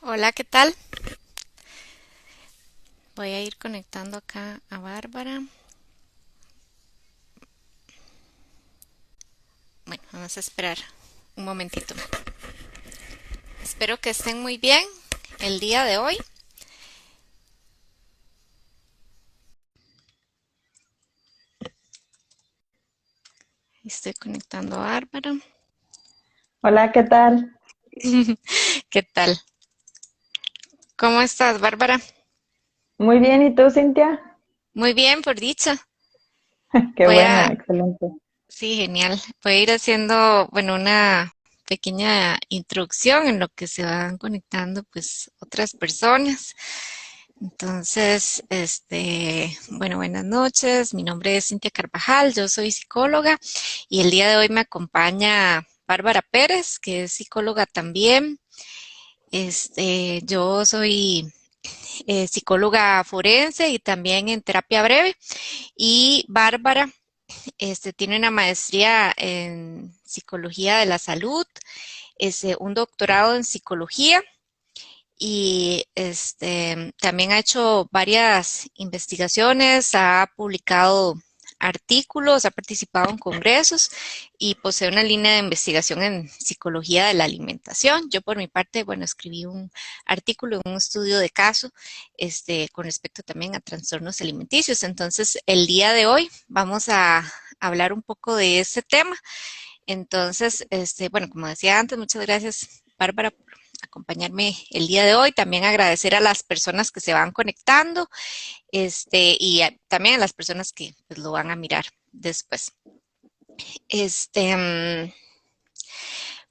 Hola, ¿qué tal? Voy a ir conectando acá a Bárbara. Bueno, vamos a esperar un momentito. Espero que estén muy bien el día de hoy. Estoy conectando a Bárbara. Hola, ¿qué tal? ¿Qué tal? ¿Cómo estás, Bárbara? Muy bien, ¿y tú, Cintia? Muy bien, por dicha. Qué Voy bueno, a, excelente. sí, genial. Voy a ir haciendo, bueno, una pequeña introducción en lo que se van conectando, pues, otras personas. Entonces, bueno, buenas noches. Mi nombre es Cintia Carvajal, yo soy psicóloga y el día de hoy me acompaña Bárbara Pérez, que es psicóloga también. Yo soy psicóloga forense y también en terapia breve. Y Bárbara, tiene una maestría en psicología de la salud, un doctorado en psicología y también ha hecho varias investigaciones, ha publicado artículos, ha participado en congresos y posee una línea de investigación en psicología de la alimentación. Yo por mi parte, bueno, escribí un artículo, un estudio de caso, con respecto también a trastornos alimenticios. Entonces, el día de hoy vamos a hablar un poco de ese tema. Entonces, bueno, como decía antes, muchas gracias, Bárbara, por acompañarme el día de hoy. También agradecer a las personas que se van conectando, también a las personas que pues, lo van a mirar después. Este, mm,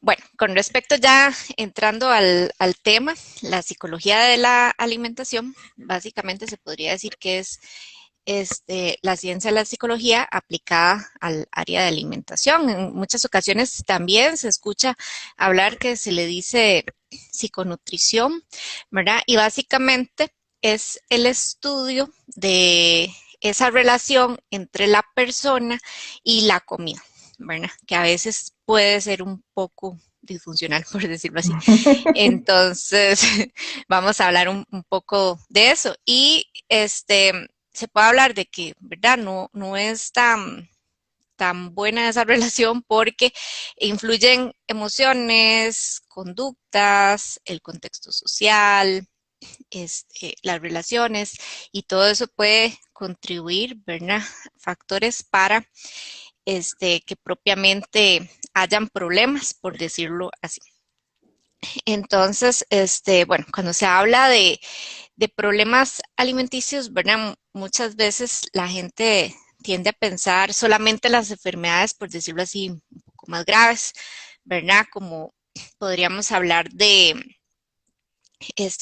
bueno, con respecto ya entrando al tema, la psicología de la alimentación, básicamente se podría decir que es la ciencia de la psicología aplicada al área de alimentación. En muchas ocasiones también se escucha hablar que se le dice psiconutrición, ¿verdad? Y básicamente es el estudio de esa relación entre la persona y la comida, ¿verdad? Que a veces puede ser un poco disfuncional, por decirlo así. Entonces, vamos a hablar un poco de eso. Y se puede hablar de que, ¿verdad? No es tan buena esa relación porque influyen emociones, conductas, el contexto social, las relaciones y todo eso puede contribuir, ¿verdad? Factores para que propiamente hayan problemas, por decirlo así. Entonces, bueno, cuando se habla de problemas alimenticios, ¿verdad? Muchas veces la gente tiende a pensar solamente en las enfermedades, por decirlo así, un poco más graves, ¿verdad? Como podríamos hablar de,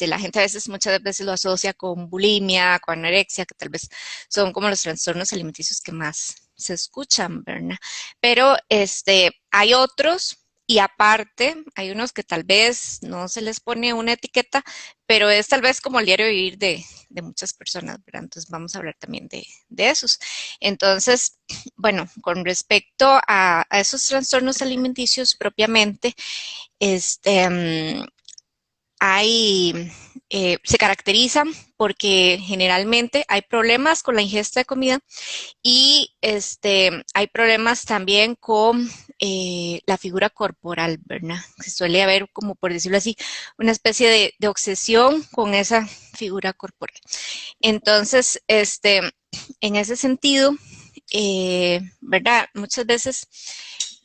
la gente a veces, muchas veces lo asocia con bulimia, con anorexia, que tal vez son como los trastornos alimenticios que más se escuchan, ¿verdad? Pero hay otros y aparte hay unos que tal vez no se les pone una etiqueta, pero es tal vez como el diario vivir de muchas personas, ¿verdad? Entonces vamos a hablar también de esos. Entonces, bueno, con respecto a esos trastornos alimenticios propiamente, este, hay, se caracterizan porque generalmente hay problemas con la ingesta de comida y hay problemas también con la figura corporal, ¿verdad? Se suele haber, como por decirlo así, una especie de obsesión con esa figura corporal. Entonces, en ese sentido, ¿verdad? Muchas veces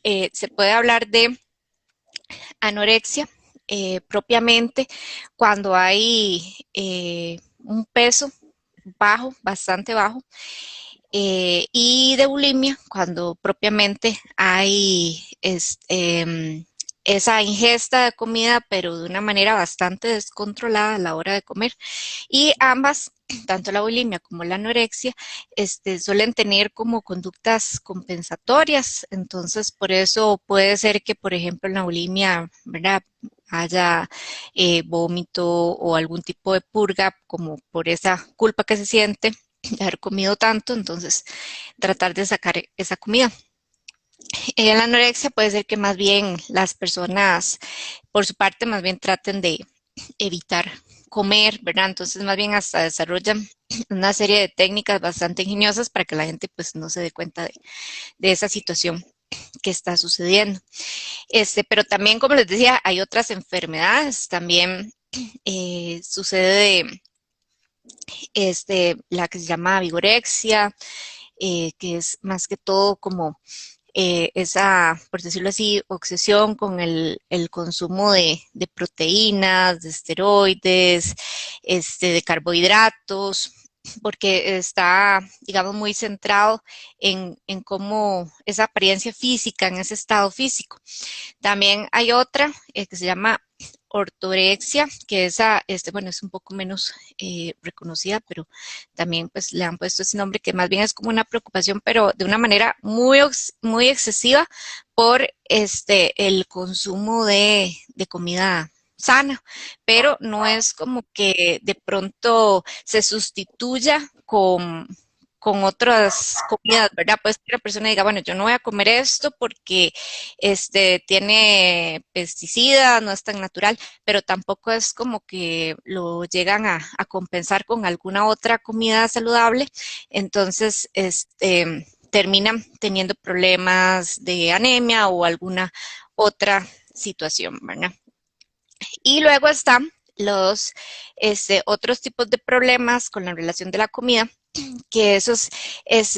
se puede hablar de anorexia propiamente cuando hay un peso bajo, bastante bajo, y de bulimia cuando propiamente hay esa ingesta de comida, pero de una manera bastante descontrolada a la hora de comer. Y ambas, tanto la bulimia como la anorexia, suelen tener como conductas compensatorias. Entonces, por eso puede ser que, por ejemplo, en la bulimia, ¿verdad? Haya vómito o algún tipo de purga, como por esa culpa que se siente de haber comido tanto, entonces tratar de sacar esa comida. En la anorexia puede ser que más bien las personas, por su parte, más bien traten evitar comer, ¿verdad? Entonces más bien hasta desarrollan una serie de técnicas bastante ingeniosas para que la gente pues no se dé cuenta de esa situación que está sucediendo. Pero también, como les decía, hay otras enfermedades. También sucede la que se llama vigorexia, que es más que todo como esa, por decirlo así, obsesión con el consumo de proteínas, de esteroides, de carbohidratos, porque está, digamos, muy centrado en cómo esa apariencia física, en ese estado físico. También hay otra que se llama ortorexia, que esa, bueno, es un poco menos reconocida, pero también pues le han puesto ese nombre que más bien es como una preocupación, pero de una manera muy excesiva por el consumo de comida sana, pero no es como que de pronto se sustituya con otras comidas, ¿verdad? Pues que la persona diga, bueno, yo no voy a comer esto porque tiene pesticidas, no es tan natural, pero tampoco es como que lo llegan a compensar con alguna otra comida saludable. Entonces, terminan teniendo problemas de anemia o alguna otra situación, ¿verdad? Y luego están los otros tipos de problemas con la relación de la comida, que esos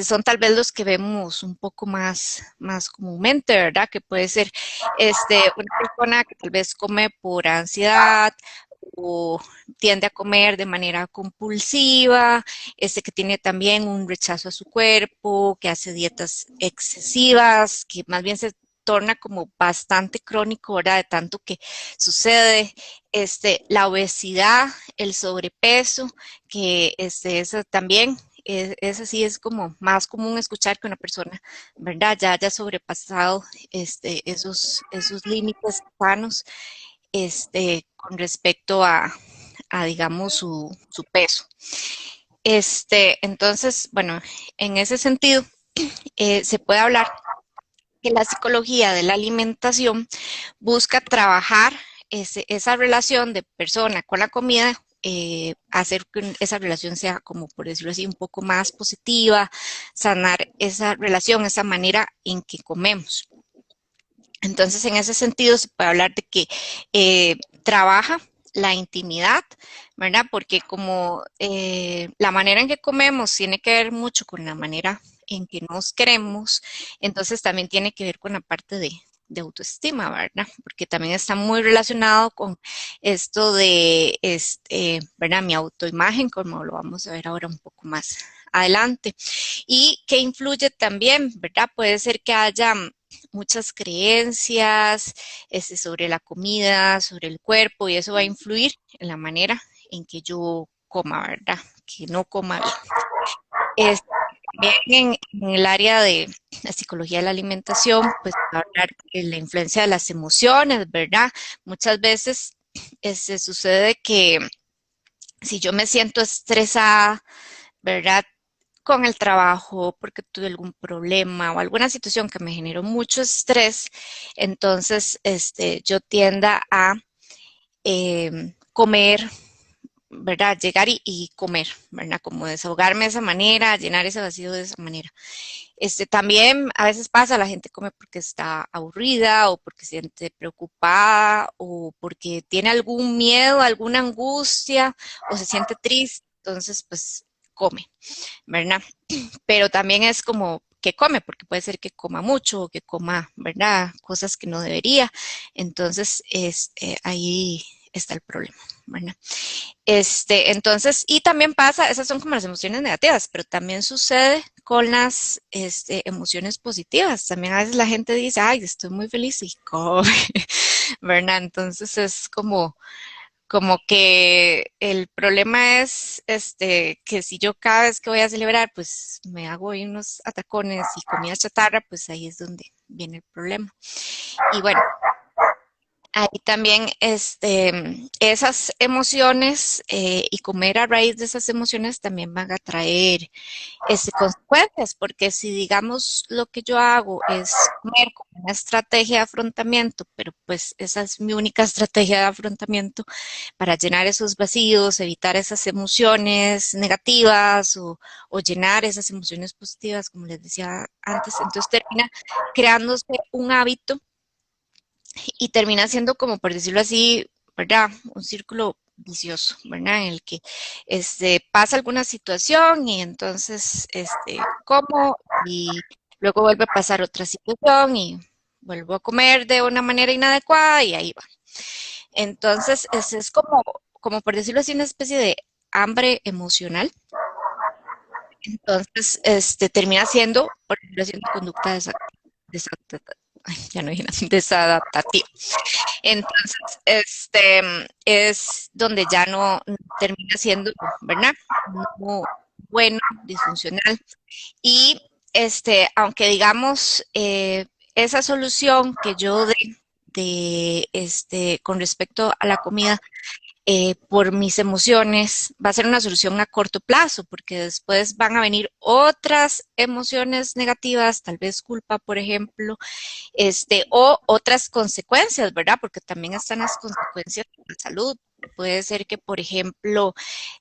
son tal vez los que vemos un poco más comúnmente, ¿verdad? Que puede ser una persona que tal vez come por ansiedad o tiende a comer de manera compulsiva, que tiene también un rechazo a su cuerpo, que hace dietas excesivas, que más bien se torna como bastante crónico, ¿verdad? De tanto que sucede, la obesidad, el sobrepeso, que eso también eso sí es como más común escuchar que una persona, ¿verdad? Ya haya sobrepasado esos límites sanos con respecto a digamos, su peso. Entonces, bueno, en ese sentido, se puede hablar que la psicología de la alimentación busca trabajar esa relación de persona con la comida, hacer que esa relación sea, como por decirlo así, un poco más positiva, sanar esa relación, esa manera en que comemos. Entonces, en ese sentido, se puede hablar de que trabaja la intimidad, ¿verdad? Porque como la manera en que comemos tiene que ver mucho con la manera en que nos queremos, entonces también tiene que ver con la parte de autoestima, ¿verdad? Porque también está muy relacionado con esto de, ¿verdad? Mi autoimagen, como lo vamos a ver ahora un poco más adelante. Y que influye también, ¿verdad? Puede ser que haya muchas creencias sobre la comida, sobre el cuerpo, y eso va a influir en la manera en que yo coma, ¿verdad? Que no coma bien. Es, también en el área de la psicología de la alimentación, pues va a hablar de la influencia de las emociones, ¿verdad? Muchas veces sucede que si yo me siento estresada, ¿verdad? Con el trabajo, porque tuve algún problema o alguna situación que me generó mucho estrés, entonces yo tienda a comer, ¿verdad? Llegar y comer, ¿verdad? Como desahogarme de esa manera, llenar ese vacío de esa manera. También a veces pasa, la gente come porque está aburrida o porque se siente preocupada o porque tiene algún miedo, alguna angustia o se siente triste, entonces pues come, ¿verdad? Pero también es como que come, porque puede ser que coma mucho o que coma, ¿verdad? Cosas que no debería. Entonces, ahí está el problema, ¿verdad? Entonces, y también pasa, esas son como las emociones negativas, pero también sucede con las emociones positivas. También a veces la gente dice, ay, estoy muy feliz y come, ¿verdad? Entonces es como que el problema es que si yo cada vez que voy a celebrar, pues me hago ahí unos atacones y comida chatarra, pues ahí es donde viene el problema. Y bueno, ahí también esas emociones y comer a raíz de esas emociones también van a traer consecuencias, porque si digamos lo que yo hago es comer como una estrategia de afrontamiento, pero pues esa es mi única estrategia de afrontamiento para llenar esos vacíos, evitar esas emociones negativas o llenar esas emociones positivas, como les decía antes, entonces termina creándose un hábito y termina siendo como, por decirlo así, ¿verdad? Un círculo vicioso, ¿verdad? En el que pasa alguna situación y entonces como y luego vuelve a pasar otra situación y vuelvo a comer de una manera inadecuada y ahí va. Entonces, es como por decirlo así, una especie de hambre emocional. Entonces, termina siendo, por decirlo así, una conducta ay, ya no dije nada, desadaptativa. Entonces, es donde ya no termina siendo, ¿verdad? No bueno, disfuncional. Y aunque digamos, esa solución que yo de con respecto a la comida por mis emociones va a ser una solución a corto plazo, porque después van a venir otras emociones negativas, tal vez culpa, por ejemplo, o otras consecuencias, ¿verdad? Porque también están las consecuencias de la salud. Puede ser que, por ejemplo,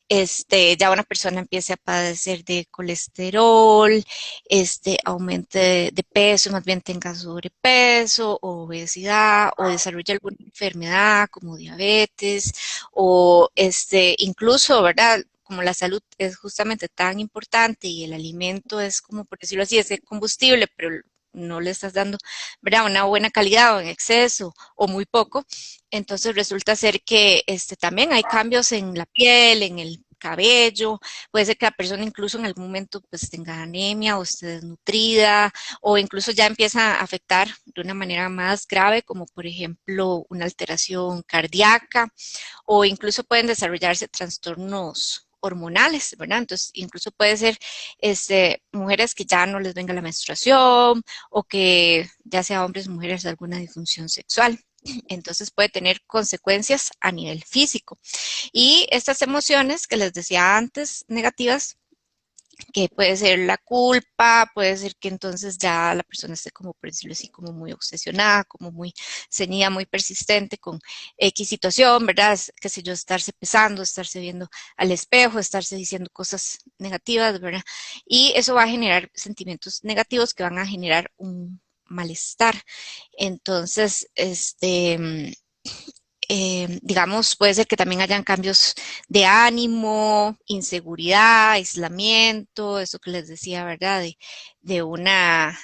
ya una persona empiece a padecer de colesterol, aumente de peso, más bien tenga sobrepeso, o obesidad, o desarrolle alguna enfermedad como diabetes, o incluso, ¿verdad? Como la salud es justamente tan importante y el alimento es como, por decirlo así, es el combustible, pero no le estás dando, ¿verdad? Una buena calidad o en exceso o muy poco, entonces resulta ser que también hay cambios en la piel, en el cabello, puede ser que la persona incluso en algún momento pues tenga anemia o esté desnutrida o incluso ya empieza a afectar de una manera más grave como por ejemplo una alteración cardíaca o incluso pueden desarrollarse trastornos hormonales, ¿verdad? Entonces, incluso puede ser mujeres que ya no les venga la menstruación o que ya sea hombres o mujeres de alguna disfunción sexual. Entonces puede tener consecuencias a nivel físico. Y estas emociones que les decía antes, negativas, que puede ser la culpa, puede ser que entonces ya la persona esté como, por decirlo así, como muy obsesionada, como muy ceñida, muy persistente con X situación, ¿verdad? Qué sé yo, estarse pesando, estarse viendo al espejo, estarse diciendo cosas negativas, ¿verdad? Y eso va a generar sentimientos negativos que van a generar un malestar. Entonces, digamos, puede ser que también hayan cambios de ánimo, inseguridad, aislamiento, eso que les decía, ¿verdad? De una,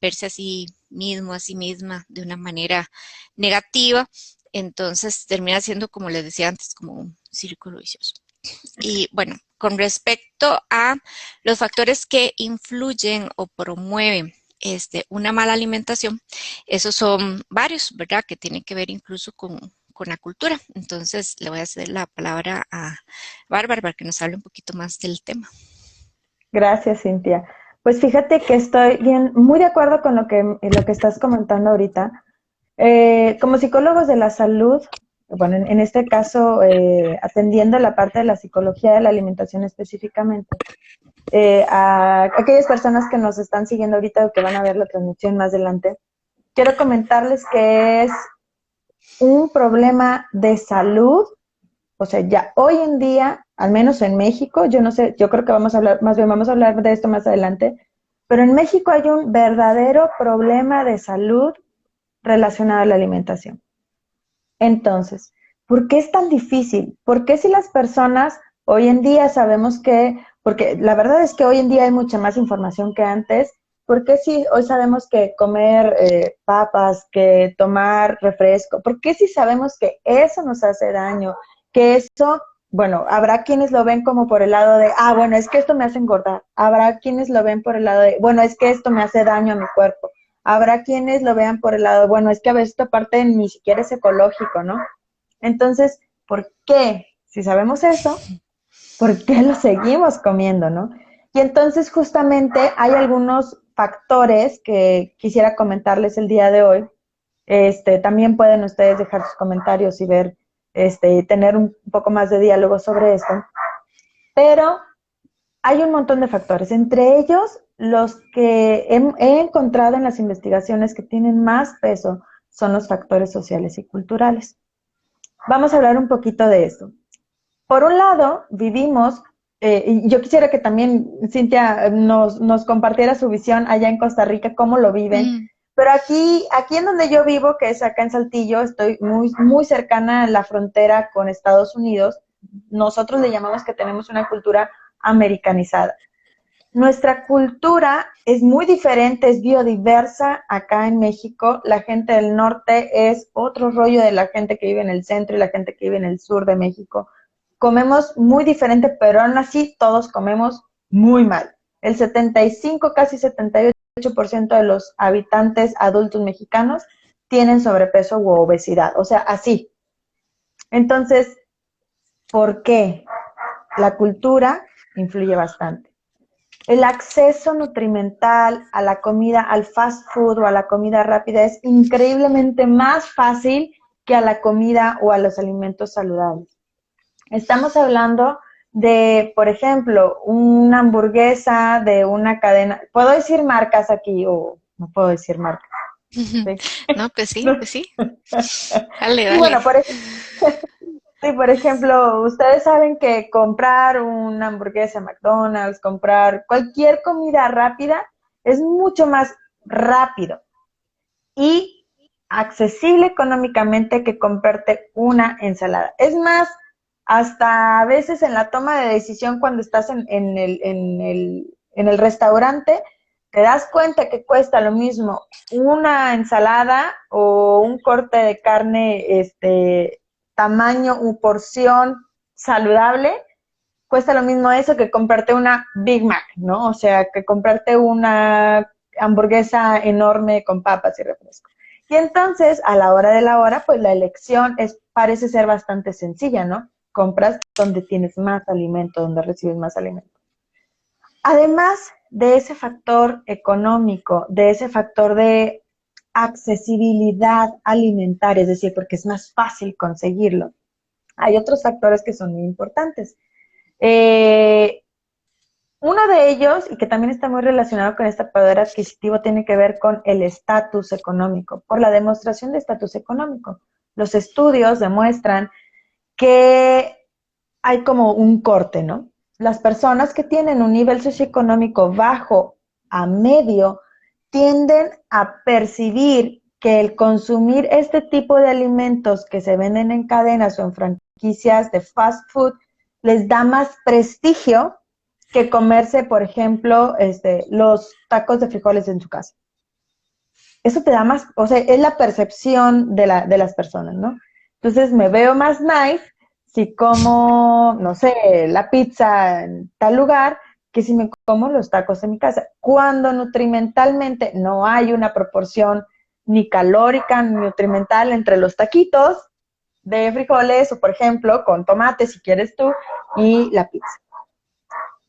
verse a sí mismo, a sí misma, de una manera negativa. Entonces termina siendo, como les decía antes, como un círculo vicioso. Y bueno, con respecto a los factores que influyen o promueven una mala alimentación, esos son varios, ¿verdad? Que tienen que ver incluso con la cultura. Entonces, le voy a hacer la palabra a Bárbara para que nos hable un poquito más del tema. Gracias, Cintia. Pues fíjate que estoy bien, muy de acuerdo con lo que estás comentando ahorita. Como psicólogos de la salud, bueno, en este caso, atendiendo la parte de la psicología de la alimentación específicamente, a aquellas personas que nos están siguiendo ahorita o que van a ver la transmisión más adelante, quiero comentarles que es un problema de salud. O sea, ya hoy en día, al menos en México, yo no sé, yo creo que vamos a hablar, más bien vamos a hablar de esto más adelante, pero en México hay un verdadero problema de salud relacionado a la alimentación. Entonces, ¿por qué es tan difícil? ¿Por qué si las personas hoy en día sabemos que, porque la verdad es que hoy en día hay mucha más información que antes, ¿por qué si hoy sabemos que comer papas, que tomar refresco, por qué si sabemos que eso nos hace daño, que eso, bueno, habrá quienes lo ven como por el lado de, ah, bueno, es que esto me hace engordar, habrá quienes lo ven por el lado de, bueno, es que esto me hace daño a mi cuerpo. Habrá quienes lo vean por el lado, bueno, es que a veces esta parte ni siquiera es ecológico, ¿no? Entonces, ¿por qué? Si sabemos eso, ¿por qué lo seguimos comiendo, no? Y entonces justamente hay algunos factores que quisiera comentarles el día de hoy, También pueden ustedes dejar sus comentarios y ver, tener un poco más de diálogo sobre esto. Pero hay un montón de factores, entre ellos los que he encontrado en las investigaciones que tienen más peso son los factores sociales y culturales. Vamos a hablar un poquito de esto. Por un lado, vivimos, y yo quisiera que también Cintia nos compartiera su visión allá en Costa Rica, cómo lo viven, pero aquí en donde yo vivo, que es acá en Saltillo, estoy muy, muy cercana a la frontera con Estados Unidos. Nosotros le llamamos que tenemos una cultura americanizada. Nuestra cultura es muy diferente, es biodiversa acá en México. La gente del norte es otro rollo de la gente que vive en el centro y la gente que vive en el sur de México. Comemos muy diferente, pero aún así todos comemos muy mal. El 75, casi 78% de los habitantes adultos mexicanos tienen sobrepeso u obesidad, o sea, así. Entonces, ¿por qué? La cultura influye bastante. El acceso nutrimental a la comida, al fast food o a la comida rápida es increíblemente más fácil que a la comida o a los alimentos saludables. Estamos hablando de, por ejemplo, una hamburguesa de una cadena. ¿Puedo decir marcas aquí o no puedo decir marcas? ¿Sí? No, pues sí, No. pues sí. Dale, dale. Bueno, por ejemplo, ustedes saben que comprar una hamburguesa McDonald's, comprar cualquier comida rápida es mucho más rápido y accesible económicamente que comprarte una ensalada. Es más, hasta a veces en la toma de decisión cuando estás en el restaurante, te das cuenta que cuesta lo mismo una ensalada o un corte de carne, tamaño u porción saludable, cuesta lo mismo eso que comprarte una Big Mac, ¿no? O sea, que comprarte una hamburguesa enorme con papas y refresco. Y entonces, a la hora de la hora, pues la elección parece ser bastante sencilla, ¿no? Compras donde tienes más alimento, donde recibes más alimento. Además de ese factor económico, de ese factor de accesibilidad alimentaria, es decir, porque es más fácil conseguirlo, hay otros factores que son muy importantes. Uno de ellos, y que también está muy relacionado con este poder adquisitivo, tiene que ver con el estatus económico, por la demostración de estatus económico. Los estudios demuestran que hay como un corte, ¿no? Las personas que tienen un nivel socioeconómico bajo a medio tienden a percibir que el consumir este tipo de alimentos que se venden en cadenas o en franquicias de fast food les da más prestigio que comerse, por ejemplo, los tacos de frijoles en su casa. Eso te da más, o sea, es la percepción de las personas, ¿no? Entonces me veo más nice si como, no sé, la pizza en tal lugar que si me como los tacos en mi casa. Cuando nutrimentalmente no hay una proporción ni calórica ni nutrimental entre los taquitos de frijoles o, por ejemplo, con tomate, si quieres tú, y la pizza.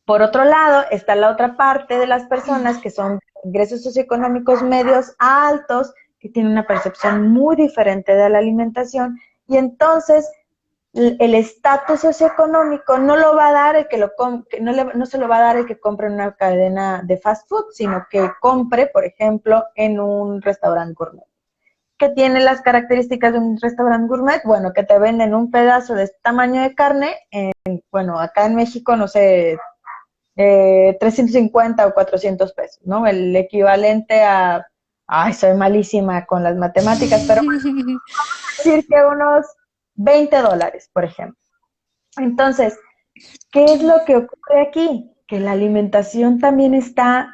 Por otro lado, está la otra parte de las personas que son ingresos socioeconómicos medios a altos, que tienen una percepción muy diferente de la alimentación, y entonces el estatus socioeconómico no lo va a dar el que no se lo va a dar el que compre en una cadena de fast food, sino que compre, por ejemplo, en un restaurante gourmet. ¿Qué tiene las características de un restaurante gourmet? Bueno, que te venden un pedazo de este tamaño de carne, bueno, acá en México, no sé, 350 o 400 pesos, ¿no? El equivalente a, ay, soy malísima con las matemáticas, pero vamos a decir que unos $20, por ejemplo. Entonces, ¿qué es lo que ocurre aquí? Que la alimentación también está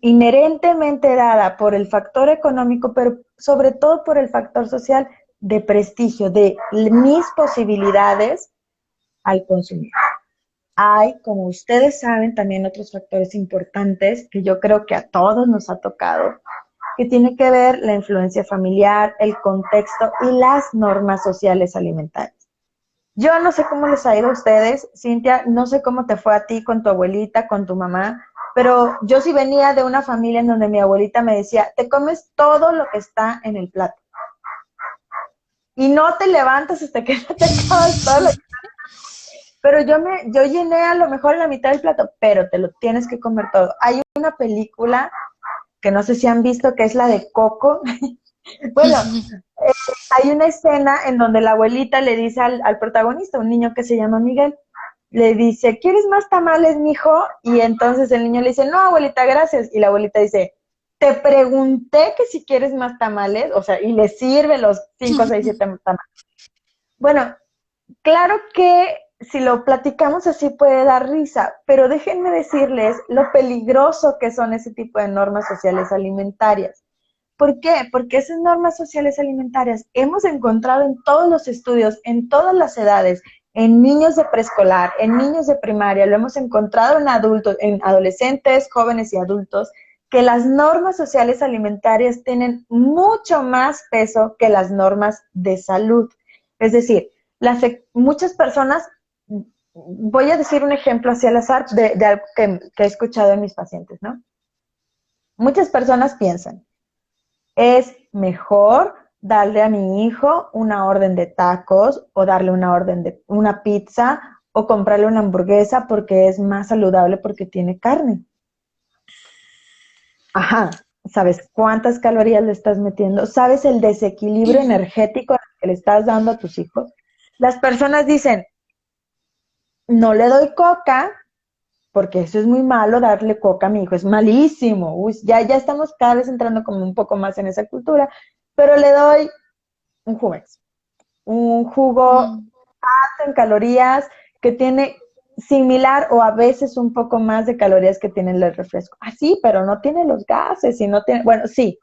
inherentemente dada por el factor económico, pero sobre todo por el factor social de prestigio, de mis posibilidades al consumir. Hay, como ustedes saben, también otros factores importantes que yo creo que a todos nos ha tocado, que tiene que ver la influencia familiar, el contexto y las normas sociales alimentarias. Yo no sé cómo les ha ido a ustedes, Cintia, no sé cómo te fue a ti con tu abuelita, con tu mamá, pero yo sí venía de una familia en donde mi abuelita me decía, te comes todo lo que está en el plato. y no te levantas hasta que no te acabas todo lo que... Pero yo llené a lo mejor la mitad del plato, pero te lo tienes que comer todo. Hay una película que no sé si han visto, que es la de Coco. Bueno, hay una escena en donde la abuelita le dice al protagonista, un niño que se llama Miguel, le dice, ¿quieres más tamales, mijo? Y entonces el niño le dice, no, abuelita, gracias. Y la abuelita dice, te pregunté que si quieres más tamales, o sea, y le sirve los 5, 6, 7 tamales. Bueno, claro que si lo platicamos así puede dar risa, pero déjenme decirles lo peligroso que son ese tipo de normas sociales alimentarias. ¿Por qué? Porque esas normas sociales alimentarias hemos encontrado en todos los estudios, en todas las edades, en niños de preescolar, en niños de primaria, lo hemos encontrado en adultos, en adolescentes, jóvenes y adultos, que las normas sociales alimentarias tienen mucho más peso que las normas de salud. Es decir, muchas personas, voy a decir un ejemplo hacia el azar de algo que he escuchado en mis pacientes, ¿no? Muchas personas piensan, es mejor darle a mi hijo una orden de tacos o darle una orden de una pizza o comprarle una hamburguesa porque es más saludable porque tiene carne. Ajá, ¿sabes cuántas calorías le estás metiendo? ¿Sabes el desequilibrio energético que le estás dando a tus hijos? Las personas dicen, no le doy coca porque eso es muy malo darle coca a mi hijo, es malísimo. Uy, ya estamos cada vez entrando como un poco más en esa cultura, pero le doy un Jumex, un jugo Mm. alto en calorías que tiene similar o a veces un poco más de calorías que tiene el refresco. Ah, sí, pero no tiene los gases y no tiene, bueno, sí,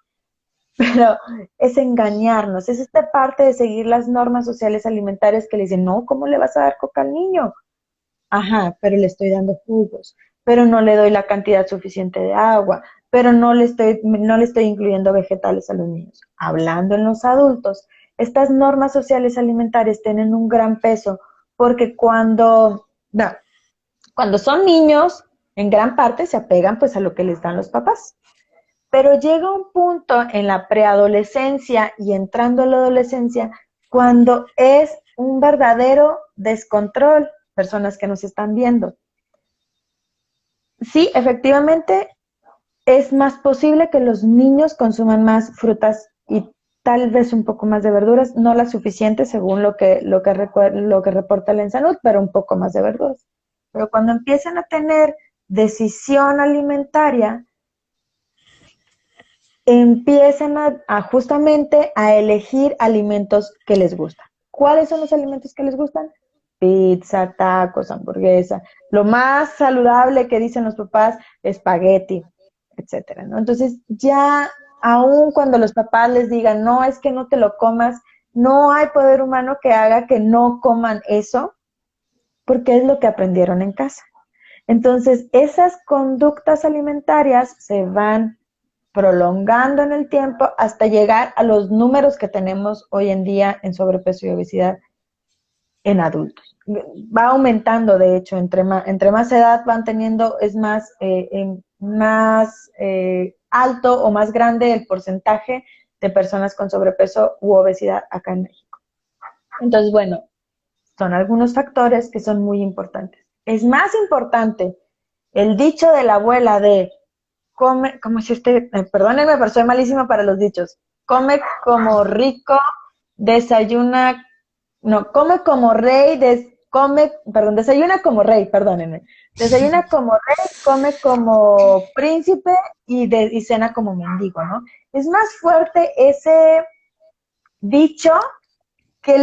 pero es engañarnos, es esta parte de seguir las normas sociales alimentarias que le dicen, no, ¿cómo le vas a dar coca al niño? Ajá, pero le estoy dando jugos, pero no le doy la cantidad suficiente de agua, pero no le estoy incluyendo vegetales a los niños. Hablando en los adultos, estas normas sociales alimentarias tienen un gran peso porque no, cuando son niños, en gran parte se apegan pues a lo que les dan los papás. Pero llega un punto en la preadolescencia y entrando a la adolescencia cuando es un verdadero descontrol, personas que nos están viendo. Sí, efectivamente, es más posible que los niños consuman más frutas y tal vez un poco más de verduras, no las suficientes según lo que reporta la salud, pero un poco más de verduras. Pero cuando empiezan a tener decisión alimentaria, empiezan justamente a elegir alimentos que les gustan. ¿Cuáles son los alimentos que les gustan? Pizza, tacos, hamburguesa. Lo más saludable que dicen los papás, espagueti, etcétera, ¿no? Entonces, ya aun cuando los papás les digan, no, es que no te lo comas, no hay poder humano que haga que no coman eso, porque es lo que aprendieron en casa. Entonces, esas conductas alimentarias se van prolongando en el tiempo hasta llegar a los números que tenemos hoy en día en sobrepeso y obesidad en adultos. Va aumentando, de hecho, entre más edad van teniendo, es más alto o más grande el porcentaje de personas con sobrepeso u obesidad acá en México. Entonces, bueno, son algunos factores que son muy importantes. Es más importante el dicho de la abuela de come, como si perdónenme, pero soy malísima para los dichos. Come como rico, desayuna, no, come como rey, desayuna como rey, perdónenme. Desayuna como rey, come como príncipe y cena como mendigo, ¿no? Es más fuerte ese dicho que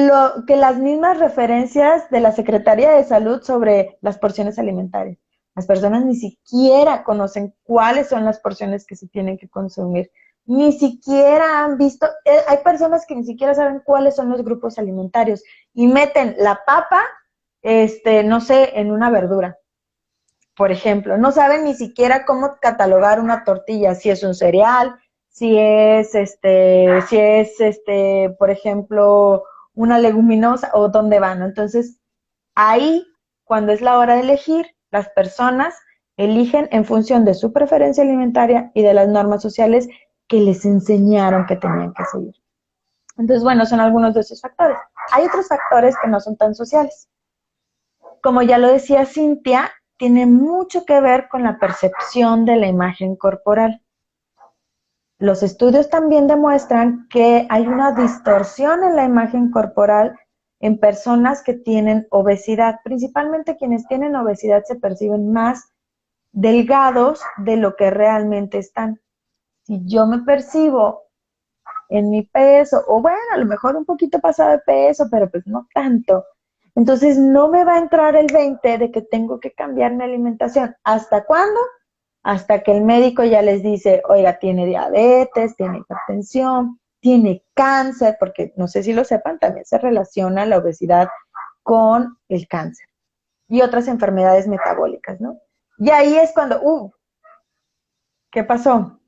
las mismas referencias de la Secretaría de Salud sobre las porciones alimentarias. Las personas ni siquiera conocen cuáles son las porciones que se tienen que consumir. Ni siquiera han visto, hay personas que ni siquiera saben cuáles son los grupos alimentarios y meten la papa, no sé, en una verdura. Por ejemplo, no saben ni siquiera cómo catalogar una tortilla, si es un cereal, si es, por ejemplo, una leguminosa o dónde van. Entonces, ahí, cuando es la hora de elegir, las personas eligen en función de su preferencia alimentaria y de las normas sociales que les enseñaron que tenían que seguir. Entonces, bueno, son algunos de esos factores. Hay otros factores que no son tan sociales. Como ya lo decía Cintia, tiene mucho que ver con la percepción de la imagen corporal. Los estudios también demuestran que hay una distorsión en la imagen corporal en personas que tienen obesidad. Principalmente quienes tienen obesidad se perciben más delgados de lo que realmente están. Si yo me percibo en mi peso, o bueno, a lo mejor un poquito pasado de peso, pero pues no tanto, entonces no me va a entrar el 20 de que tengo que cambiar mi alimentación. ¿Hasta cuándo? Hasta que el médico ya les dice, oiga, tiene diabetes, tiene hipertensión, tiene cáncer, porque no sé si lo sepan, también se relaciona la obesidad con el cáncer y otras enfermedades metabólicas, ¿no? Y ahí es cuando, ¿qué pasó?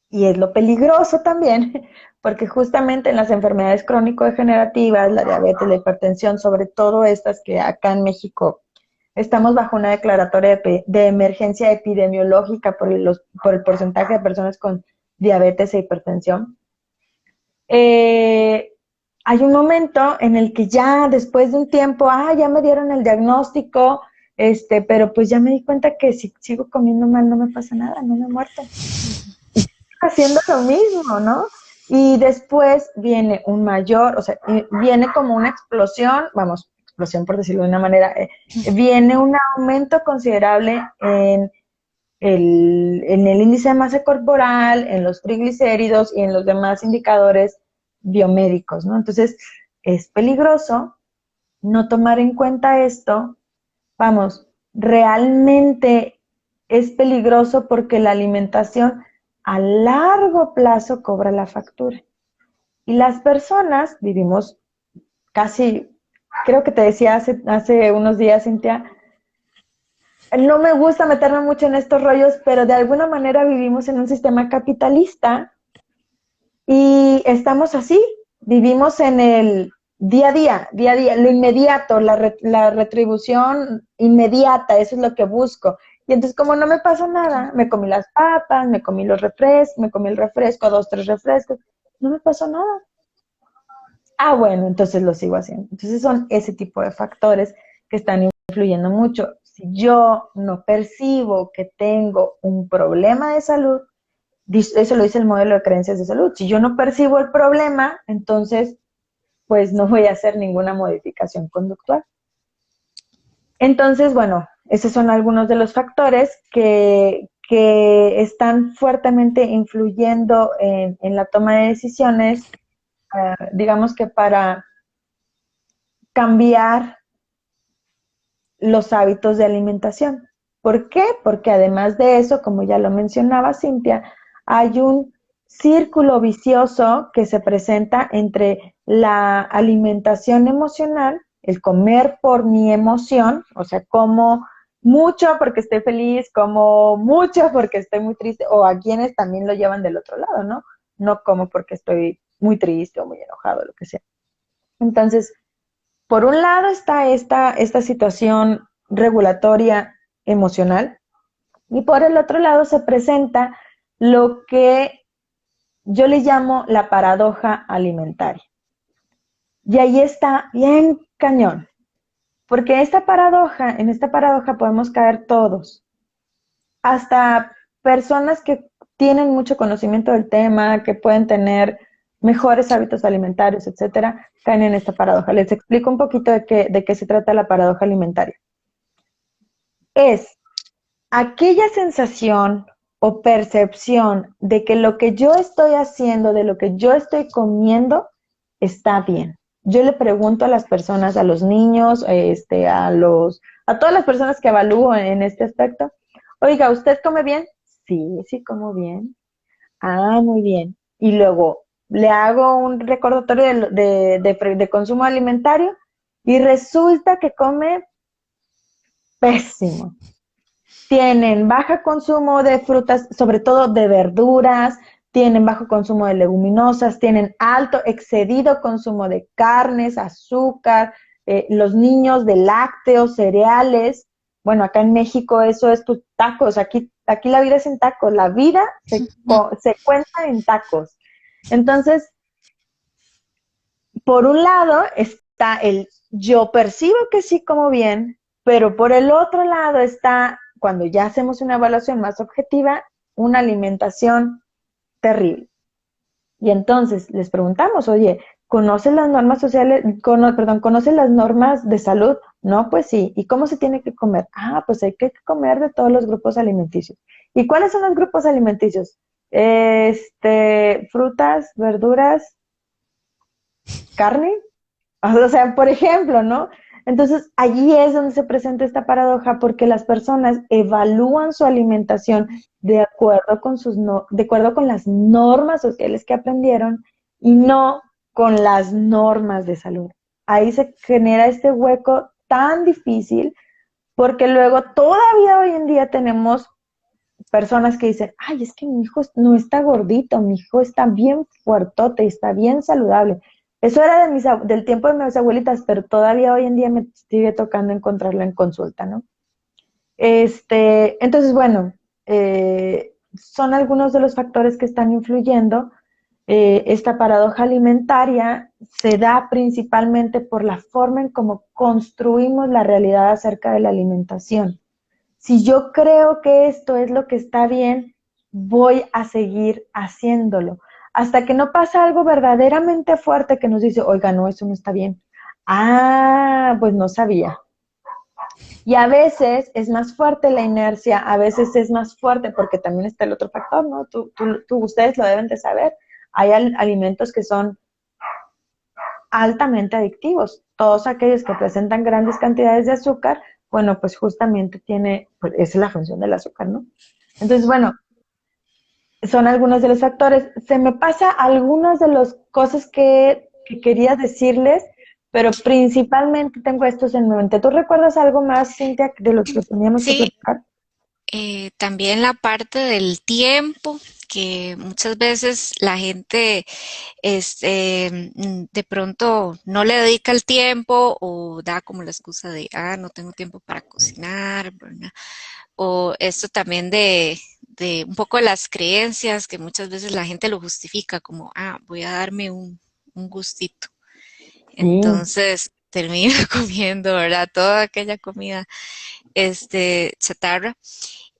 Y es lo peligroso también, porque justamente en las enfermedades crónico-degenerativas, la diabetes, la hipertensión, sobre todo estas que acá en México estamos bajo una declaratoria de emergencia epidemiológica por el porcentaje de personas con diabetes e hipertensión. Hay un momento en el que ya después de un tiempo, ya me dieron el diagnóstico, pero pues ya me di cuenta que si sigo comiendo mal no me pasa nada, no me he muerto. Haciendo lo mismo, ¿no? Y después viene un mayor, o sea, viene como una explosión, vamos, explosión por decirlo de una manera, viene un aumento considerable en el índice de masa corporal, en los triglicéridos y en los demás indicadores biomédicos, ¿no? Entonces, es peligroso no tomar en cuenta esto. Vamos, realmente es peligroso porque la alimentación a largo plazo cobra la factura. Y las personas, vivimos casi, creo que te decía hace unos días, Cintia, no me gusta meterme mucho en estos rollos, pero de alguna manera vivimos en un sistema capitalista y estamos así, vivimos en el día a día, lo inmediato, la retribución inmediata, eso es lo que busco. Y entonces como no me pasa nada, me comí las papas, me comí los refrescos, me comí el refresco, 2, 3 refrescos, no me pasó nada. Bueno, entonces lo sigo haciendo. Entonces son ese tipo de factores que están influyendo mucho. Si yo no percibo que tengo un problema de salud, eso lo dice el modelo de creencias de salud. Si yo no percibo el problema, entonces pues no voy a hacer ninguna modificación conductual. Entonces, bueno, esos son algunos de los factores que están fuertemente influyendo en la toma de decisiones, digamos que para cambiar los hábitos de alimentación. ¿Por qué? Porque además de eso, como ya lo mencionaba Cintia, hay un círculo vicioso que se presenta entre la alimentación emocional, el comer por mi emoción, o sea, como mucho porque estoy feliz, como mucho porque estoy muy triste, o a quienes también lo llevan del otro lado, ¿no? No como porque estoy muy triste o muy enojado, lo que sea. Entonces, por un lado está esta situación regulatoria emocional y por el otro lado se presenta lo que yo le llamo la paradoja alimentaria. Y ahí está bien cañón, porque en esta paradoja podemos caer todos, hasta personas que tienen mucho conocimiento del tema, que pueden tener mejores hábitos alimentarios, etcétera, caen en esta paradoja. Les explico un poquito de qué se trata la paradoja alimentaria. Es aquella sensación o percepción de que lo que yo estoy haciendo, de lo que yo estoy comiendo, está bien. Yo le pregunto a las personas, a los niños, a todas las personas que evalúo en este aspecto, oiga, ¿usted come bien? Sí, sí como bien. Muy bien. Y luego le hago un recordatorio de consumo alimentario y resulta que come pésimo. Tienen bajo consumo de frutas, sobre todo de verduras, tienen bajo consumo de leguminosas, tienen alto, excedido consumo de carnes, azúcar, los niños de lácteos, cereales. Bueno, acá en México eso es tus tacos, aquí la vida es en tacos, la vida se cuenta en tacos. Entonces, por un lado está el yo percibo que sí como bien, pero por el otro lado está, cuando ya hacemos una evaluación más objetiva, una alimentación terrible. Y entonces les preguntamos, oye, ¿conoces las normas sociales, perdón, conoces las normas de salud? No, pues sí. ¿Y cómo se tiene que comer? Ah, pues hay que comer de todos los grupos alimenticios. ¿Y cuáles son los grupos alimenticios? Frutas, verduras, carne. O sea, por ejemplo, ¿no? Entonces, allí es donde se presenta esta paradoja porque las personas evalúan su alimentación de acuerdo con de acuerdo con las normas sociales que aprendieron y no con las normas de salud. Ahí se genera este hueco tan difícil porque luego todavía hoy en día tenemos personas que dicen, ay, es que mi hijo no está gordito, mi hijo está bien fuertote, está bien saludable. Eso era del tiempo de mis abuelitas, pero todavía hoy en día me sigue tocando encontrarlo en consulta, ¿no? Entonces, bueno, son algunos de los factores que están influyendo. Esta paradoja alimentaria se da principalmente por la forma en cómo construimos la realidad acerca de la alimentación. Si yo creo que esto es lo que está bien, voy a seguir haciéndolo. Hasta que no pasa algo verdaderamente fuerte que nos dice, oiga, no, eso no está bien. Ah, pues no sabía. Y a veces es más fuerte la inercia, a veces es más fuerte porque también está el otro factor, ¿no? Ustedes lo deben de saber. Hay alimentos que son altamente adictivos. Todos aquellos que presentan grandes cantidades de azúcar, bueno, pues justamente pues esa es la función del azúcar, ¿no? Entonces, bueno, son algunos de los factores. Se me pasa algunas de las cosas que quería decirles, pero principalmente tengo estos en mente. ¿Tú recuerdas algo más, Cintia, de lo que teníamos que Sí, platicar? también la parte del tiempo, que muchas veces la gente de pronto no le dedica el tiempo o da como la excusa de, no tengo tiempo para cocinar, ¿verdad? O esto también de un poco de las creencias, que muchas veces la gente lo justifica como, voy a darme un gustito. Sí. Entonces termino comiendo, ¿verdad? Toda aquella comida chatarra.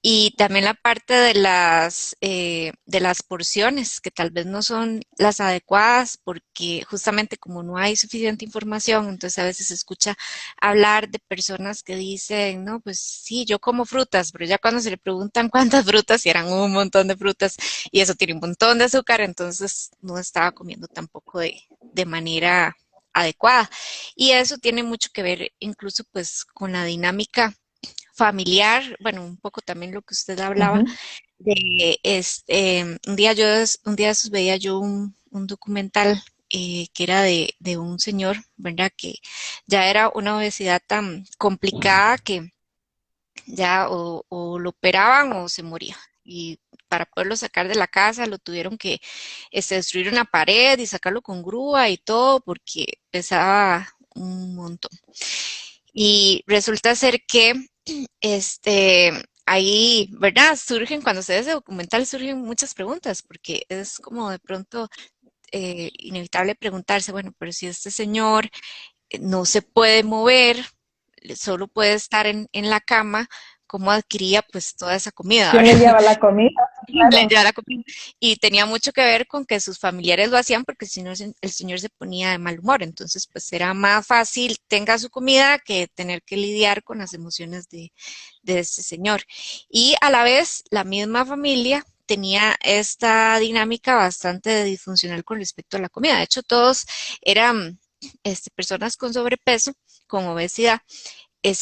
Y también la parte de las porciones, que tal vez no son las adecuadas, porque justamente como no hay suficiente información, entonces a veces se escucha hablar de personas que dicen, no, pues sí, yo como frutas, pero ya cuando se le preguntan cuántas frutas, y eran un montón de frutas, y eso tiene un montón de azúcar, entonces no estaba comiendo tampoco de manera adecuada. Y eso tiene mucho que ver incluso pues con la dinámica familiar, bueno, un poco también lo que usted hablaba Ujú. de un día de esos veía yo un documental que era de un señor, ¿verdad? Que ya era una obesidad tan complicada que ya o lo operaban o se moría. Y para poderlo sacar de la casa lo tuvieron que destruir una pared y sacarlo con grúa y todo porque pesaba un montón. Y resulta ser que ahí, ¿verdad? Surgen, cuando se ve ese documental, surgen muchas preguntas, porque es como de pronto inevitable preguntarse, bueno, pero si este señor no se puede mover, solo puede estar en la cama, ¿cómo adquiría pues toda esa comida, ¿Quién le ¿verdad? lleva la comida? Le Claro. llevaba la comida. Y tenía mucho que ver con que sus familiares lo hacían porque si no el señor se ponía de mal humor. Entonces, pues era más fácil tenga su comida que tener que lidiar con las emociones de este señor. Y a la vez, la misma familia tenía esta dinámica bastante disfuncional con respecto a la comida. De hecho, todos eran personas con sobrepeso, con obesidad,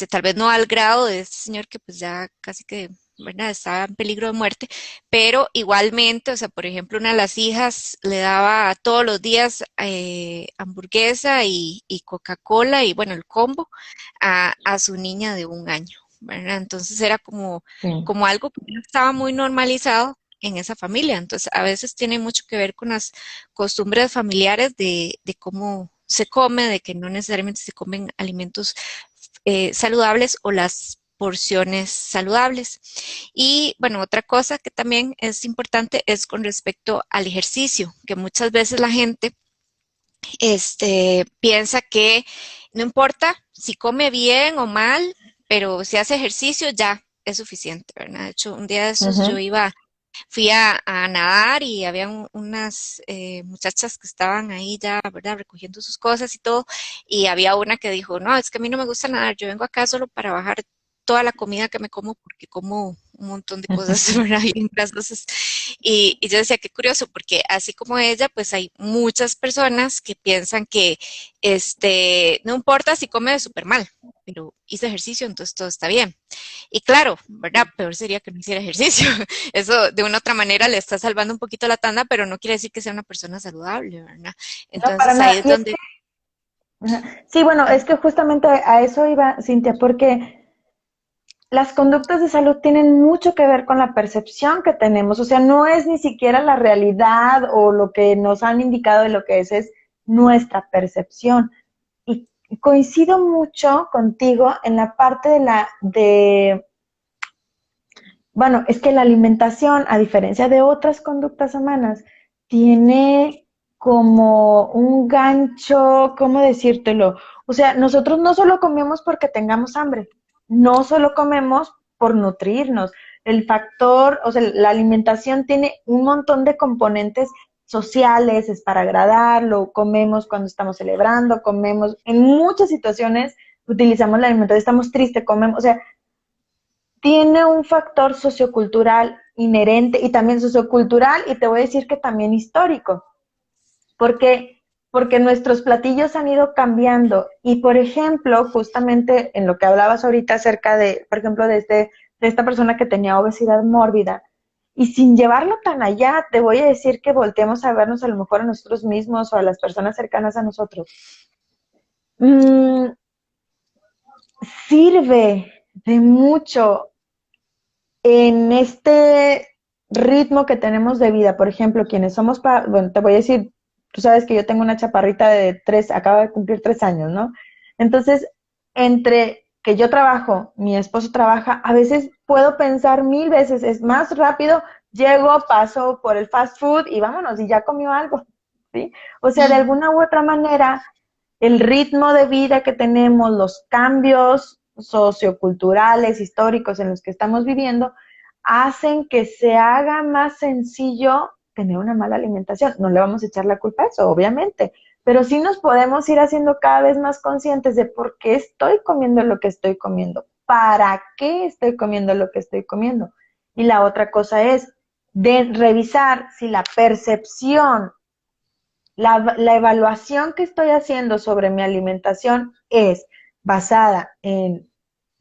tal vez no al grado de este señor que pues ya casi que, ¿verdad? Estaba en peligro de muerte, pero igualmente, o sea, por ejemplo, una de las hijas le daba todos los días hamburguesa y Coca-Cola y bueno, el combo a su niña de 1 año, ¿verdad? Entonces era Sí. como algo que no estaba muy normalizado en esa familia. Entonces, a veces tiene mucho que ver con las costumbres familiares de cómo se come, de que no necesariamente se comen alimentos saludables o las porciones saludables. Y bueno, otra cosa que también es importante es con respecto al ejercicio, que muchas veces la gente piensa que no importa si come bien o mal, pero si hace ejercicio ya es suficiente, ¿verdad? De hecho, un día de esos Ujú. fui a nadar y había unas muchachas que estaban ahí ya, ¿verdad? Recogiendo sus cosas y todo, y había una que dijo, no, es que a mí no me gusta nadar, yo vengo acá solo para bajar toda la comida que me como porque como un montón de cosas, ¿verdad? Bien grasosas. Y yo decía, qué curioso, porque así como ella, pues hay muchas personas que piensan que no importa si come súper mal, pero hice ejercicio, entonces todo está bien. Y claro, ¿verdad? Peor sería que no hiciera ejercicio. Eso de una u otra manera le está salvando un poquito la tanda, pero no quiere decir que sea una persona saludable, ¿verdad? No, para Entonces ahí nada. es donde... Ajá. Sí, bueno, es que justamente a eso iba, Cintia, porque las conductas de salud tienen mucho que ver con la percepción que tenemos, o sea, no es ni siquiera la realidad o lo que nos han indicado de lo que es nuestra percepción. Y coincido mucho contigo en la parte bueno, es que la alimentación, a diferencia de otras conductas humanas, tiene como un gancho, ¿cómo decírtelo? O sea, nosotros no solo comemos porque tengamos hambre, no solo comemos por nutrirnos. El factor, o sea, la alimentación tiene un montón de componentes sociales, es para agradarlo, comemos cuando estamos celebrando, comemos, en muchas situaciones utilizamos la alimentación, estamos tristes, comemos, o sea, tiene un factor sociocultural inherente y también sociocultural y te voy a decir que también histórico, porque nuestros platillos han ido cambiando y por ejemplo, justamente en lo que hablabas ahorita acerca de, por ejemplo, de esta persona que tenía obesidad mórbida y sin llevarlo tan allá, te voy a decir que volteemos a vernos a lo mejor a nosotros mismos o a las personas cercanas a nosotros. Mm, sirve de mucho en este ritmo que tenemos de vida, por ejemplo, quienes somos, bueno, te voy a decir, tú sabes que yo tengo una chaparrita de 3, acaba de cumplir 3 años, ¿no? Entonces, entre que yo trabajo, mi esposo trabaja, a veces puedo pensar 1000 veces, es más rápido, llego, paso por el fast food y vámonos, y ya comió algo, ¿sí? O sea, de alguna u otra manera, el ritmo de vida que tenemos, los cambios socioculturales, históricos en los que estamos viviendo, hacen que se haga más sencillo tener una mala alimentación. No le vamos a echar la culpa a eso, obviamente, pero sí nos podemos ir haciendo cada vez más conscientes de por qué estoy comiendo lo que estoy comiendo, para qué estoy comiendo lo que estoy comiendo. Y la otra cosa es de revisar si la percepción la evaluación que estoy haciendo sobre mi alimentación es basada en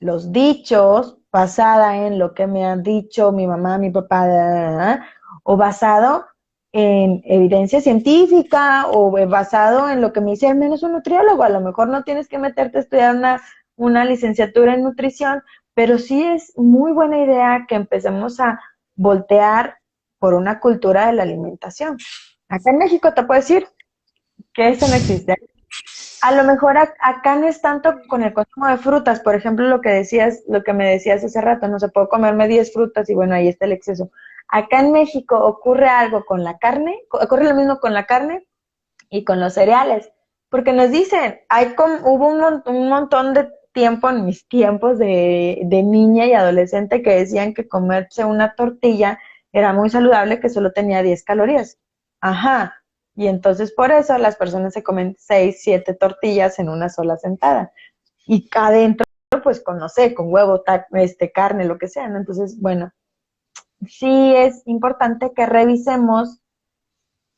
los dichos, basada en lo que me han dicho mi mamá, mi papá, o basado en evidencia científica o basado en lo que me dice al menos un nutriólogo. A lo mejor no tienes que meterte a estudiar una licenciatura en nutrición, pero sí es muy buena idea que empecemos a voltear por una cultura de la alimentación. Acá en México te puedo decir que eso no existe. A lo mejor acá no es tanto con el consumo de frutas, por ejemplo, lo que decías, lo que me decías hace rato, no se puede comerme 10 frutas y bueno, ahí está el exceso. Acá en México ocurre algo con la carne, ocurre lo mismo con la carne y con los cereales, porque nos dicen, hubo un montón de tiempo en mis tiempos de niña y adolescente que decían que comerse una tortilla era muy saludable, que solo tenía 10 calorías. Ajá. Y entonces por eso las personas se comen 6, 7 tortillas en una sola sentada. Y adentro, pues con, no sé, con huevo, carne, lo que sea, ¿no? Entonces, bueno, sí es importante que revisemos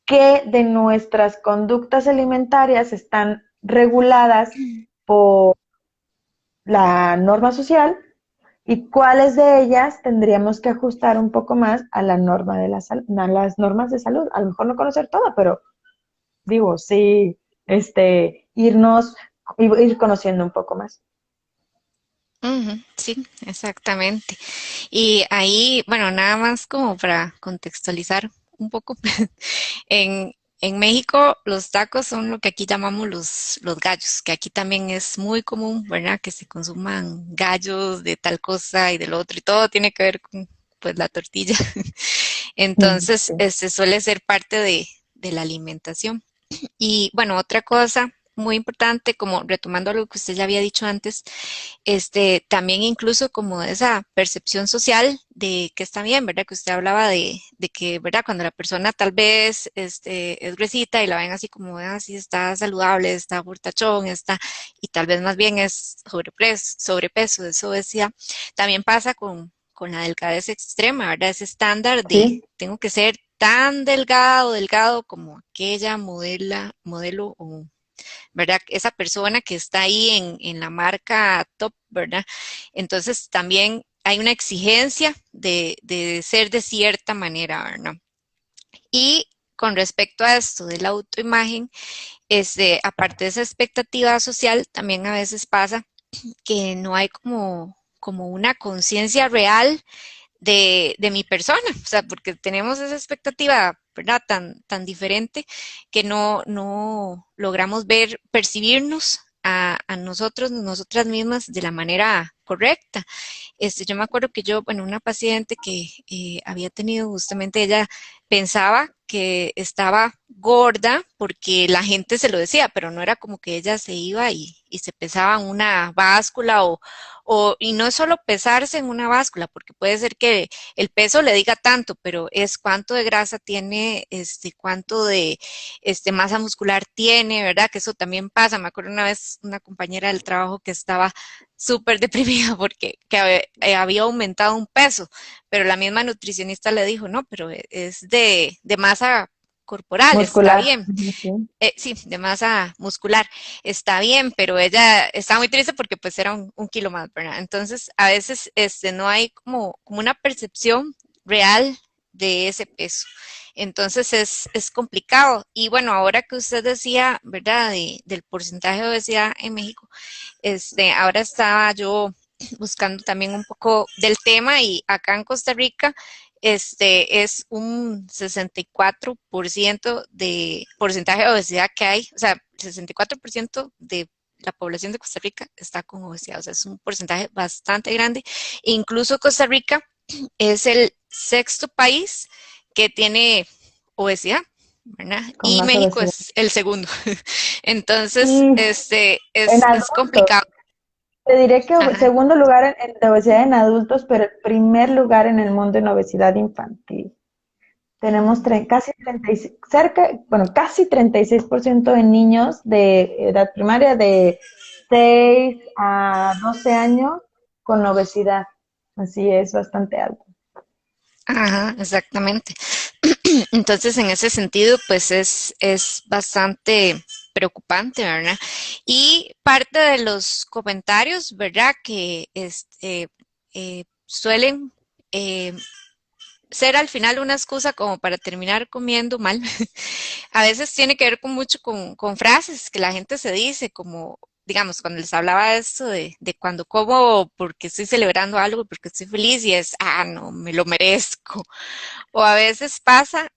qué de nuestras conductas alimentarias están reguladas por la norma social y cuáles de ellas tendríamos que ajustar un poco más a la norma de a las normas de salud. A lo mejor no conocer todo, pero digo, sí, ir conociendo un poco más. Ujú, sí, exactamente. Y ahí, bueno, nada más como para contextualizar un poco, en México los tacos son lo que aquí llamamos los gallos, que aquí también es muy común, ¿verdad? Que se consuman gallos de tal cosa y del otro, y todo tiene que ver con pues la tortilla. Mm, Entonces, sí. suele ser parte de la alimentación. Y bueno, otra cosa muy importante, como retomando algo que usted ya había dicho antes, también incluso como esa percepción social de que está bien, ¿verdad? Que usted hablaba de que, ¿verdad? Cuando la persona tal vez es gruesita y la ven así como, así está saludable, está fortachón, está, y tal vez más bien es sobrepeso, es obesidad, también pasa con la delgadez extrema, ¿verdad? Ese estándar de Sí, tengo que ser tan delgado, delgado como aquella modelo o ¿verdad? Esa persona que está ahí en la marca top, ¿verdad? Entonces también hay una exigencia de ser de cierta manera, ¿verdad? Y con respecto a esto de la autoimagen, aparte de esa expectativa social, también a veces pasa que no hay como una conciencia real de mi persona, o sea, porque tenemos esa expectativa, ¿verdad? Tan diferente que no logramos ver, percibirnos a nosotros, nosotras mismas de la manera correcta. Yo me acuerdo que yo, bueno, una paciente que había tenido justamente, ella pensaba que estaba gorda porque la gente se lo decía, pero no era como que ella se iba y se pesaba en una báscula y no es solo pesarse en una báscula, porque puede ser que el peso le diga tanto, pero es cuánto de grasa tiene, cuánto de masa muscular tiene, ¿verdad? Que eso también pasa. Me acuerdo una vez una compañera del trabajo que estaba súper deprimida porque había aumentado un peso, pero la misma nutricionista le dijo, no, pero es de masa corporal, está muscular. bien. Ujú, sí. Sí, de masa muscular, está bien, pero ella está muy triste porque pues era un kilo más, ¿verdad? Entonces, a veces no hay como una percepción real de ese peso. Entonces es complicado. Y bueno, ahora que usted decía, ¿verdad? Del porcentaje de obesidad en México, ahora estaba yo buscando también un poco del tema y acá en Costa Rica es un 64% de porcentaje de obesidad que hay, o sea, 64% de la población de Costa Rica está con obesidad, o sea, es un porcentaje bastante grande. Incluso Costa Rica es el sexto país que tiene obesidad, ¿verdad? Con Y más México obesidad. es el segundo. Entonces, Y en es adultos, complicado. te diré que Ajá. segundo lugar en obesidad en adultos, pero el primer lugar en el mundo en obesidad infantil. Tenemos Mm. casi 36, bueno, casi 36% de niños de edad primaria de 6 a 12 años con obesidad. Así es, bastante alto. Ajá, exactamente. Entonces, en ese sentido, pues es bastante preocupante, ¿verdad? Y parte de los comentarios, ¿verdad? Que suelen eh, ser al final una excusa como para terminar comiendo mal. A veces tiene que ver con mucho con frases que la gente se dice, como, digamos, cuando les hablaba de esto de cuando como porque estoy celebrando algo, porque estoy feliz y es, no, me lo merezco. O a veces pasa,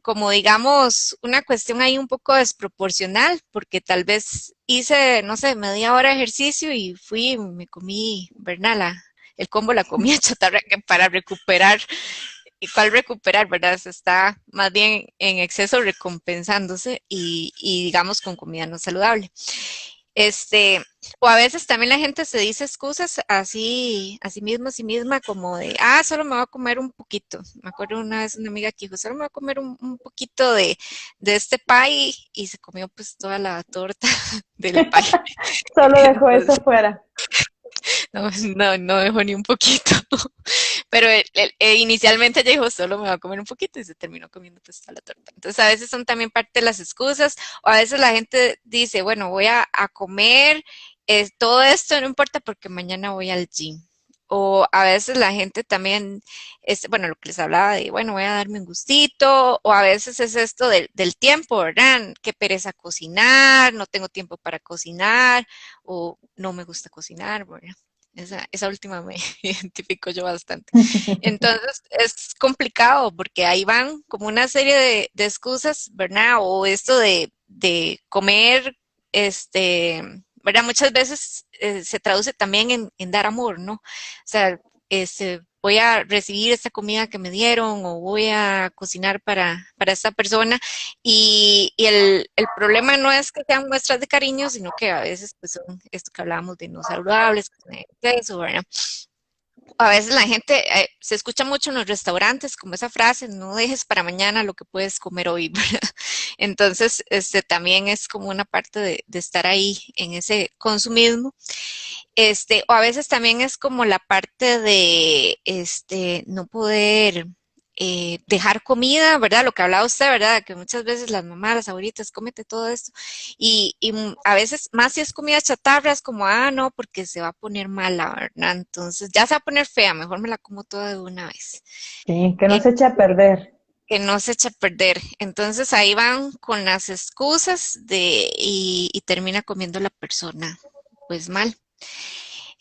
como digamos, una cuestión ahí un poco desproporcional, porque tal vez hice, no sé, media hora de ejercicio y fui y me comí, ¿verdad? El combo, la comida chatarra que para recuperar. ¿Y cuál recuperar, verdad? Se está más bien en exceso recompensándose y digamos con comida no saludable. Este, o a veces también la gente se dice excusas así, a sí misma, como de, solo me voy a comer un poquito. Me acuerdo una vez una amiga que dijo, solo me voy a comer un poquito de este pie y se comió pues toda la torta del pie. Solo dejo eso Entonces, fuera. no dejó ni un poquito. Pero inicialmente ella dijo, solo me va a comer un poquito y se terminó comiendo pues toda la torta. Entonces a veces son también parte de las excusas o a veces la gente dice, bueno, voy a comer todo esto, no importa porque mañana voy al gym. O a veces la gente también, bueno, lo que les hablaba de, bueno, voy a darme un gustito, o a veces es esto del tiempo, ¿verdad? Qué pereza cocinar, no tengo tiempo para cocinar, o no me gusta cocinar, ¿verdad? Esa última me identifico yo bastante. Entonces es complicado porque ahí van como una serie de excusas, ¿verdad? O esto de comer, ¿verdad? Muchas veces se traduce también en dar amor, ¿no? O sea, voy a recibir esta comida que me dieron o voy a cocinar para esta persona. Y el problema no es que sean muestras de cariño, sino que a veces pues son esto que hablábamos de no saludables, que son en exceso, ¿verdad? A veces la gente se escucha mucho en los restaurantes como esa frase, no dejes para mañana lo que puedes comer hoy, ¿verdad? Entonces, también es como una parte de estar ahí en ese consumismo. O a veces también es como la parte de no poder dejar comida, ¿verdad? Lo que hablaba usted, ¿verdad? Que muchas veces las mamás, las abuelitas, cómete todo esto. Y a veces, más si es comida chatarra, es como, ah, no, porque se va a poner mala, ¿verdad? Entonces ya se va a poner fea, mejor me la como toda de una vez. Sí, que no Eh, se eche a perder. que no se echa a perder. Entonces ahí van con las excusas y termina comiendo la persona, pues mal.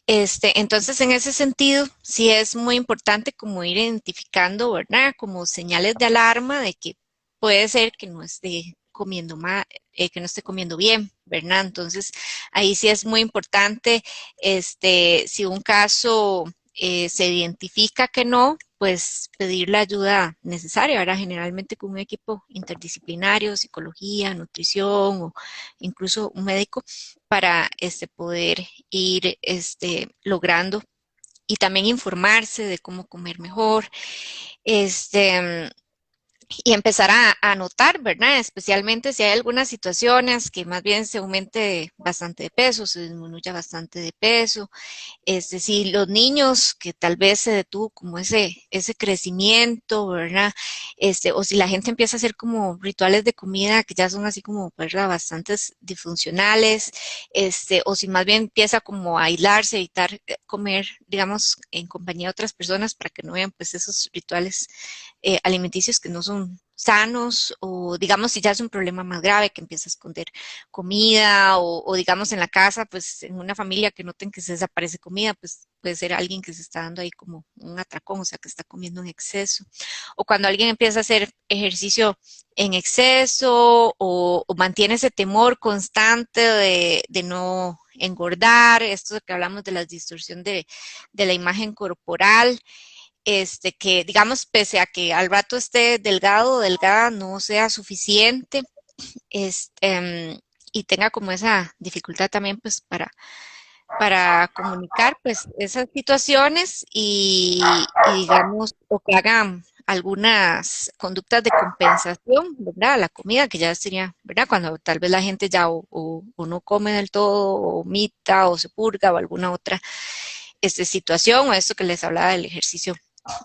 Entonces, en ese sentido, sí es muy importante como ir identificando, ¿verdad? Como señales de alarma de que puede ser que no esté comiendo mal, que no esté comiendo bien, ¿verdad? Entonces, ahí sí es muy importante, si un caso se identifica que no, pues pedir la ayuda necesaria, ¿verdad? Generalmente con un equipo interdisciplinario, psicología, nutrición o incluso un médico para poder ir logrando y también informarse de cómo comer mejor. Este, y empezar a notar, ¿verdad? Especialmente si hay algunas situaciones que más bien se aumente bastante de peso, se disminuya bastante de peso, es decir, los niños que tal vez se detuvo como ese crecimiento, ¿verdad? O si la gente empieza a hacer como rituales de comida que ya son así como, ¿verdad? Bastantes disfuncionales, o si más bien empieza como a aislarse, evitar comer, digamos, en compañía de otras personas para que no vean pues esos rituales alimenticios que no son sanos, o digamos si ya es un problema más grave que empieza a esconder comida, o digamos en la casa, pues en una familia que noten que se desaparece comida, pues puede ser alguien que se está dando ahí como un atracón, o sea, que está comiendo en exceso. O cuando alguien empieza a hacer ejercicio en exceso, o mantiene ese temor constante de no engordar, esto de que hablamos de la distorsión de la imagen corporal, que digamos, pese a que al rato esté delgado o delgada, no sea suficiente, y tenga como esa dificultad también pues para comunicar pues esas situaciones y digamos, o que hagan algunas conductas de compensación, ¿verdad? A la comida, que ya sería, ¿verdad? Cuando tal vez la gente ya o no come del todo, o omita, o se purga, o alguna otra situación, o esto que les hablaba del ejercicio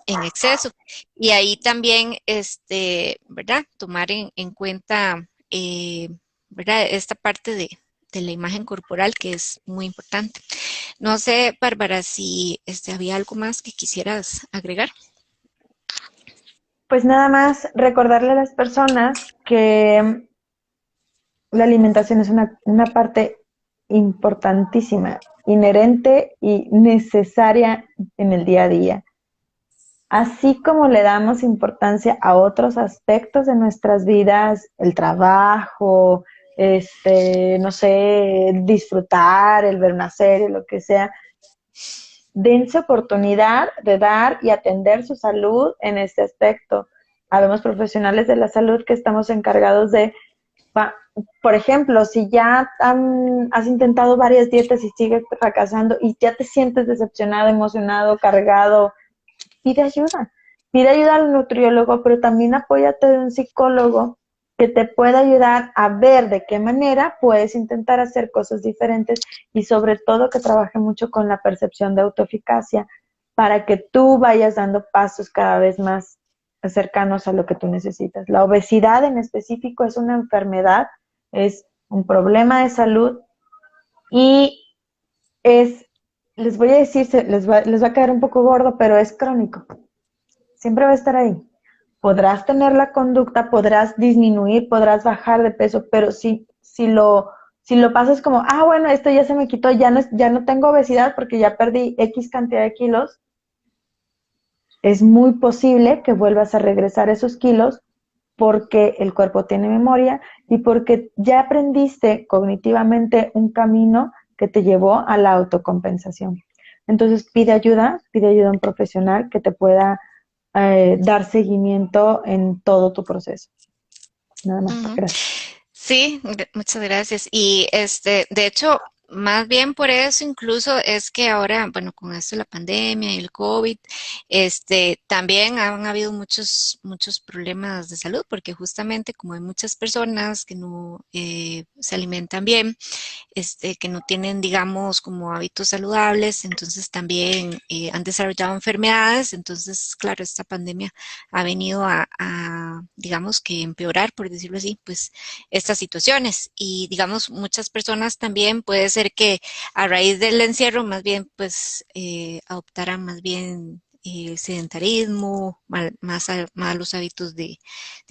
en exceso. Y ahí también, ¿verdad? Tomar en cuenta, ¿verdad? Esta parte de la imagen corporal que es muy importante. No sé, Bárbara, si había algo más que quisieras agregar. Pues nada más recordarle a las personas que la alimentación es una parte importantísima, inherente y necesaria en el día a día. Así como le damos importancia a otros aspectos de nuestras vidas, el trabajo, no sé, disfrutar, el ver una serie, lo que sea, dense oportunidad de dar y atender su salud en este aspecto. Habemos profesionales de la salud que estamos encargados de, por ejemplo, si ya has intentado varias dietas y sigues fracasando y ya te sientes decepcionado, emocionado, cargado, pide ayuda. Pide ayuda al nutriólogo, pero también apóyate de un psicólogo que te pueda ayudar a ver de qué manera puedes intentar hacer cosas diferentes y sobre todo que trabaje mucho con la percepción de autoeficacia para que tú vayas dando pasos cada vez más cercanos a lo que tú necesitas. La obesidad en específico es una enfermedad, es un problema de salud y es, les voy a decir, les va a quedar un poco gordo, pero es crónico. Siempre va a estar ahí. Podrás tener la conducta, podrás disminuir, podrás bajar de peso, pero si lo pasas como, ah, bueno, esto ya se me quitó, ya no tengo obesidad porque ya perdí X cantidad de kilos, es muy posible que vuelvas a regresar esos kilos porque el cuerpo tiene memoria y porque ya aprendiste cognitivamente un camino que te llevó a la autocompensación. Entonces pide ayuda a un profesional que te pueda dar seguimiento en todo tu proceso. Nada más, Ujú. gracias. Sí, muchas gracias. Y de hecho, más bien por eso incluso es que ahora, bueno, con esto de la pandemia y el COVID, también han habido muchos problemas de salud, porque justamente como hay muchas personas que no se alimentan bien, que no tienen, digamos, como hábitos saludables, entonces también han desarrollado enfermedades. Entonces, claro, esta pandemia ha venido digamos, que empeorar, por decirlo así, pues estas situaciones. Y, digamos, muchas personas también puede ser que a raíz del encierro, más bien, pues, adoptaran más bien sedentarismo, malos hábitos de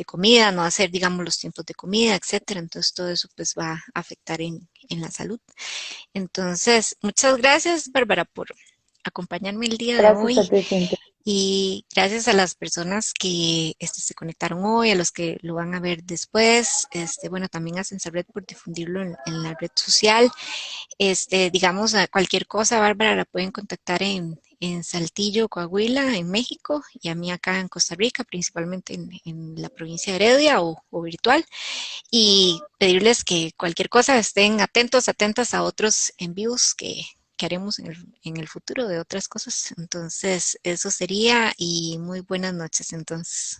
comida, no hacer, digamos, los tiempos de comida, etcétera. Entonces, todo eso pues va a afectar en la salud. Entonces, muchas gracias, Bárbara, por acompañarme el día de Gracias a hoy ti, Cintia. y gracias a las personas que se conectaron hoy, a los que lo van a ver después. Bueno, también a Red por difundirlo en la red social. Digamos, a cualquier cosa, Bárbara la pueden contactar en Saltillo, Coahuila, en México, y a mí acá en Costa Rica, principalmente en la provincia de Heredia o virtual, y pedirles que cualquier cosa estén atentos, atentas a otros envíos que haremos en el futuro de otras cosas. Entonces, eso sería y muy buenas noches entonces.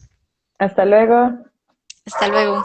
Hasta luego. Hasta luego.